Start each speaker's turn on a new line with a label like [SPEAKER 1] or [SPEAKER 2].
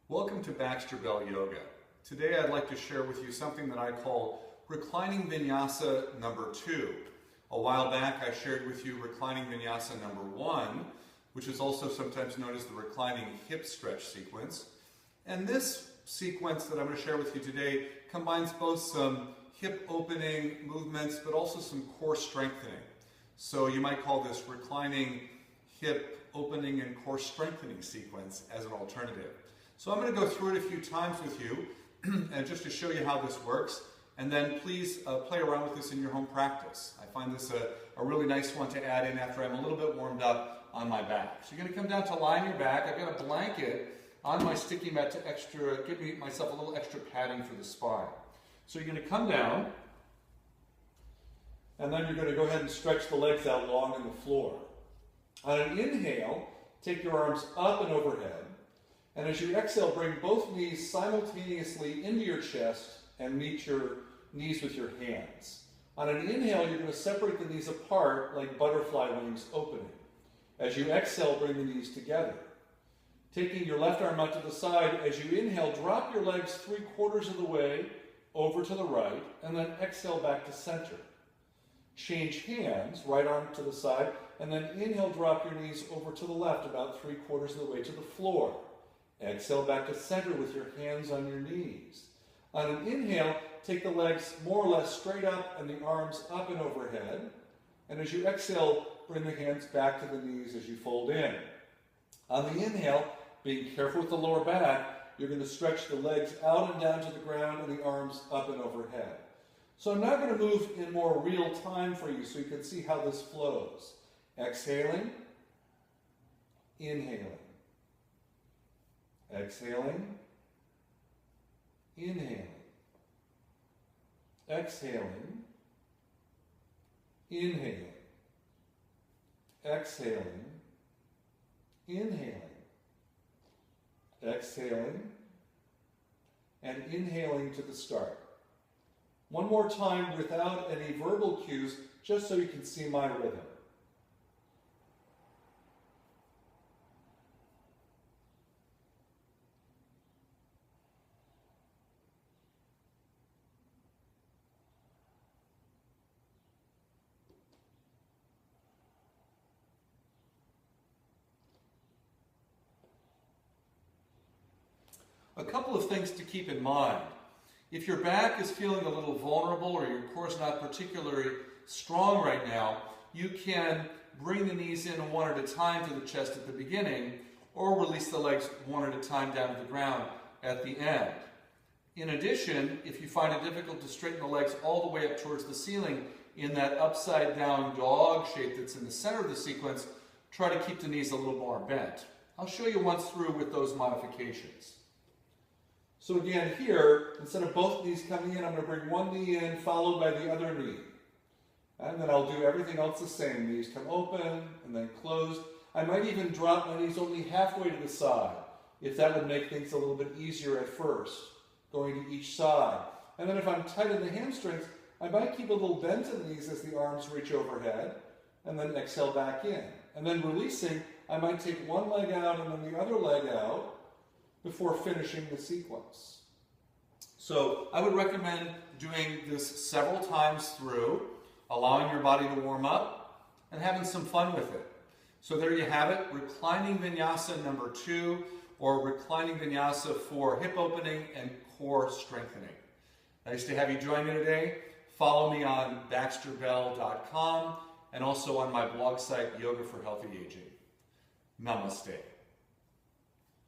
[SPEAKER 1] Welcome to Baxter Bell Yoga. Today I'd like to share with you something that I call Reclining Vinyasa number 2. A while back I shared with you Reclining Vinyasa number 1, which is also sometimes known as the reclining hip stretch sequence. And this sequence that I'm going to share with you today combines both some hip opening movements but also some core strengthening. So you might call this reclining hip opening and core strengthening sequence as an alternative. So I'm going to go through it a few times with you and just to show you how this works, and then please play around with this in your home practice. I find this a really nice one to add in after I'm a little bit warmed up on my back. So you're going to come down to lie on your back. I've got a blanket on my sticky mat to give myself a little extra padding for the spine. So you're going to come down, and then you're going to go ahead and stretch the legs out long on the floor. On an inhale, take your arms up and overhead. And as you exhale, bring both knees simultaneously into your chest and meet your knees with your hands. On an inhale, you're going to separate the knees apart like butterfly wings opening. As you exhale, bring the knees together. Taking your left arm out to the side, as you inhale, drop your legs 3/4 of the way over to the right, and then exhale back to center. Change hands, right arm to the side, and then inhale, drop your knees over to the left about 3/4 of the way to the floor. Exhale back to center with your hands on your knees. On an inhale, take the legs more or less straight up and the arms up and overhead. And as you exhale, bring the hands back to the knees as you fold in. On the inhale, being careful with the lower back, you're going to stretch the legs out and down to the ground and the arms up and overhead. So I'm now going to move in more real time for you so you can see how this flows. Exhaling, inhaling. Exhaling, inhaling, exhaling, inhaling, exhaling, inhaling, exhaling, and inhaling to the start. One more time without any verbal cues, just so you can see my rhythm. A couple of things to keep in mind. If your back is feeling a little vulnerable or your core is not particularly strong right now, you can bring the knees in one at a time to the chest at the beginning, or release the legs one at a time down to the ground at the end. In addition, if you find it difficult to straighten the legs all the way up towards the ceiling in that upside down dog shape that's in the center of the sequence, try to keep the knees a little more bent. I'll show you once through with those modifications. So again here, instead of both knees coming in, I'm going to bring one knee in followed by the other knee. And then I'll do everything else the same. Knees come open and then closed. I might even drop my knees only halfway to the side, if that would make things a little bit easier at first, going to each side. And then if I'm tight in the hamstrings, I might keep a little bend in the knees as the arms reach overhead, and then exhale back in. And then releasing, I might take one leg out and then the other leg out, before finishing the sequence. So I would recommend doing this several times through, allowing your body to warm up and having some fun with it. So there you have it, Reclining Vinyasa number 2, or Reclining Vinyasa for hip opening and core strengthening. Nice to have you join me today. Follow me on baxterbell.com and also on my blog site, Yoga for Healthy Aging. Namaste.